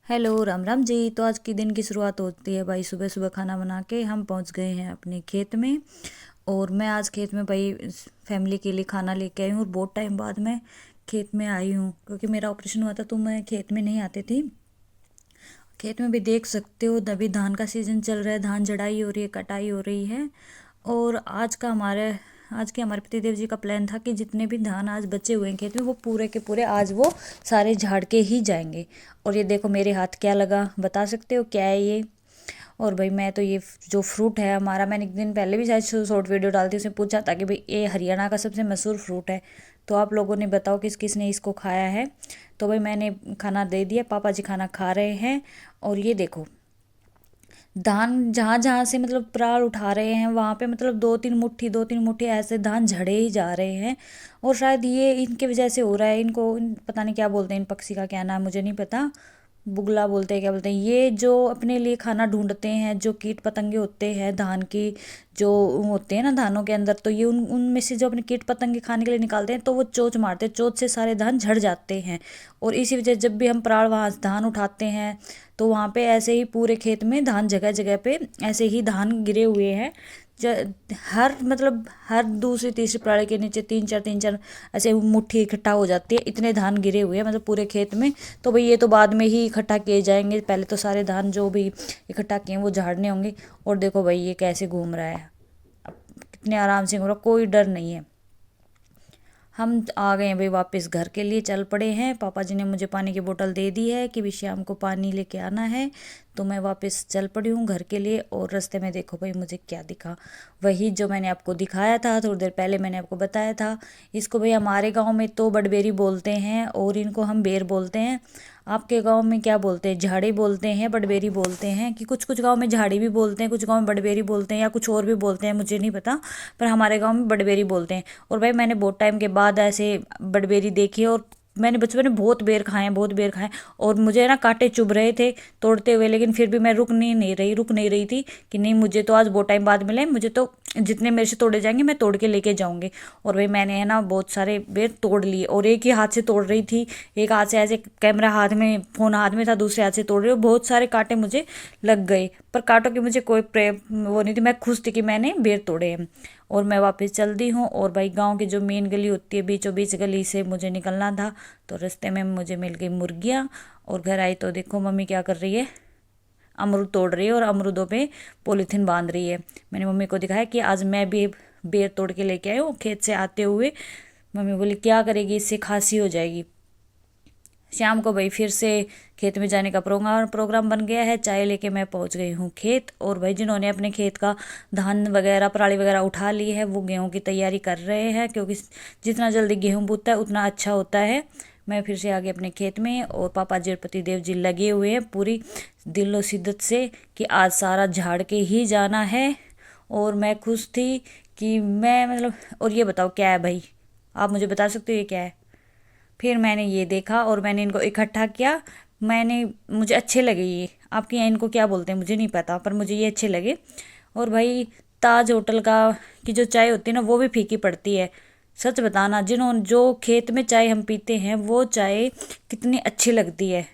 Hello Ram Ram ji. तो आज के दिन की शुरुआत होती है भाई सुबह सुबह खाना बना के हम पहुंच गए हैं अपने खेत में। और मैं आज खेत में भाई फैमिली के लिए खाना लेके आई हूँ और बहुत टाइम बाद मैं खेत में आई हूँ क्योंकि मेरा ऑपरेशन हुआ था तो मैं खेत में नहीं आती थी। खेत में भी देख सकते हो अभी धान का सीजन चल रहा है, धान जड़ाई हो रही है, कटाई हो रही है। और आज के हमारे पतिदेव जी का प्लान था कि जितने भी धान आज बचे हुए हैं खेत में वो पूरे के पूरे आज वो सारे झाड़ के ही जाएंगे। और ये देखो मेरे हाथ क्या लगा, बता सकते हो क्या है ये? और भाई मैं तो ये जो फ्रूट है हमारा, मैंने एक दिन पहले भी शायद शॉर्ट वीडियो डालती उसमें पूछा था कि भाई ये हरियाणा का सबसे मशहूर फ्रूट है। तो आप लोगों ने बताओ किस किस ने इसको खाया है। तो भाई मैंने खाना दे दिया, पापा जी खाना खा रहे हैं। और ये देखो धान जहाँ जहाँ से मतलब प्राण उठा रहे हैं वहाँ पे मतलब दो तीन मुट्ठी ऐसे धान झड़े ही जा रहे हैं। और शायद ये इनके वजह से हो रहा है, इनको पता नहीं क्या बोलते हैं, इन पक्षी का क्या नाम मुझे नहीं पता, बुगला बोलते हैं क्या बोलते हैं, ये जो अपने लिए खाना ढूंढते हैं, जो कीट पतंगे होते हैं धान की, जो होते हैं ना धानों के अंदर, तो ये उनमें से जो अपने कीट पतंगे खाने के लिए निकालते हैं तो वो चोंच मारते हैं, चोंच से सारे धान झड़ जाते हैं। और इसी वजह जब भी हम प्राण वहाँ धान उठाते हैं तो वहाँ पे ऐसे ही पूरे खेत में धान जगह जगह पे ऐसे ही धान गिरे हुए हैं। हर मतलब हर दूसरी तीसरी प्राणी के नीचे तीन चार ऐसे मुट्ठी इकट्ठा हो जाती है, इतने धान गिरे हुए हैं मतलब पूरे खेत में। तो भाई ये तो बाद में ही इकट्ठा किए जाएंगे, पहले तो सारे धान जो भी इकट्ठा किए वो झाड़ने होंगे। और देखो भाई ये कैसे घूम रहा है, अब कितने आराम से घूम रहा, कोई डर नहीं है। हम आ गए हैं भाई वापस घर के लिए, चल पड़े हैं। पापा जी ने मुझे पानी की बोतल दे दी है कि भी शाम को पानी लेके आना है। तो मैं वापस चल पड़ी हूँ घर के लिए। और रास्ते में देखो भाई मुझे क्या दिखा, वही जो मैंने आपको दिखाया था थोड़ी देर पहले, मैंने आपको बताया था। इसको भाई हमारे गांव में तो बड़बेरी बोलते हैं और इनको हम बेर बोलते हैं। आपके गांव में क्या बोलते हैं? झाड़ी बोलते हैं, बड़बेरी बोलते हैं, कि कुछ कुछ गांव में झाड़ी भी बोलते हैं, कुछ गांव में बड़बेरी बोलते हैं, या कुछ और भी बोलते हैं मुझे नहीं पता। पर हमारे गांव में बड़बेरी बोलते हैं। और भाई मैंने बहुत टाइम के बाद ऐसे बड़बेरी देखी। और मैंने बचपन में बहुत बेर खाए हैं, बहुत बेर खाए। और मुझे ना कांटे चुभ रहे थे तोड़ते हुए, लेकिन फिर भी मैं रुक नहीं रही थी कि नहीं मुझे तो आज बहुत टाइम बाद मिले, मुझे तो जितने मेरे से तोड़े जाएंगे मैं तोड़ के लेके जाऊंगी। और भाई मैंने है ना बहुत सारे बेर तोड़ लिए, और एक ही हाथ से तोड़ रही थी, एक हाथ से ऐसे कैमरा हाथ में, फोन हाथ में था, दूसरे हाथ से तोड़ रही हूँ। बहुत सारे कांटे मुझे लग गए, पर कांटों की मुझे कोई वो नहीं थी, मैं खुश थी कि मैंने बेर तोड़े हैं। और मैं वापस चल दी हूँ। और भाई गांव की जो मेन गली होती है, बीचों बीच गली से मुझे निकलना था। तो रास्ते में मुझे मिल गई मुर्गियाँ। और घर आई तो देखो मम्मी क्या कर रही है, अमरूद तोड़ रही है और अमरूदों पे पॉलीथीन बांध रही है। मैंने मम्मी को दिखाया कि आज मैं भी बेर तोड़ के लेके आई हूँ खेत से आते हुए। मम्मी बोली क्या करेगी, इससे खांसी हो जाएगी। शाम को भाई फिर से खेत में जाने का प्रोग्राम बन गया है, चाय लेके मैं पहुंच गई हूँ खेत। और भाई जिन्होंने अपने खेत का धान वगैरह पराली वगैरह उठा ली है वो गेहूं की तैयारी कर रहे हैं, क्योंकि जितना जल्दी गेहूं बूता है उतना अच्छा होता है। मैं फिर से आ गई अपने खेत में और पापा जी और पतिदेव जी लगे हुए हैं पूरी दिलो शिद्दत से कि आज सारा झाड़ के ही जाना है। और मैं खुश थी कि मैं मतलब, और ये बताओ क्या है भाई, आप मुझे बता सकते हो ये क्या है? फिर मैंने ये देखा और मैंने इनको इकट्ठा किया। मुझे अच्छे लगे ये, आपके यहाँ इनको क्या बोलते हैं मुझे नहीं पता, पर मुझे ये अच्छे लगे। और भाई ताज होटल का की जो चाय होती है ना वो भी फीकी पड़ती है। सच बताना, जो खेत में चाय हम पीते हैं वो चाय कितनी अच्छी लगती है।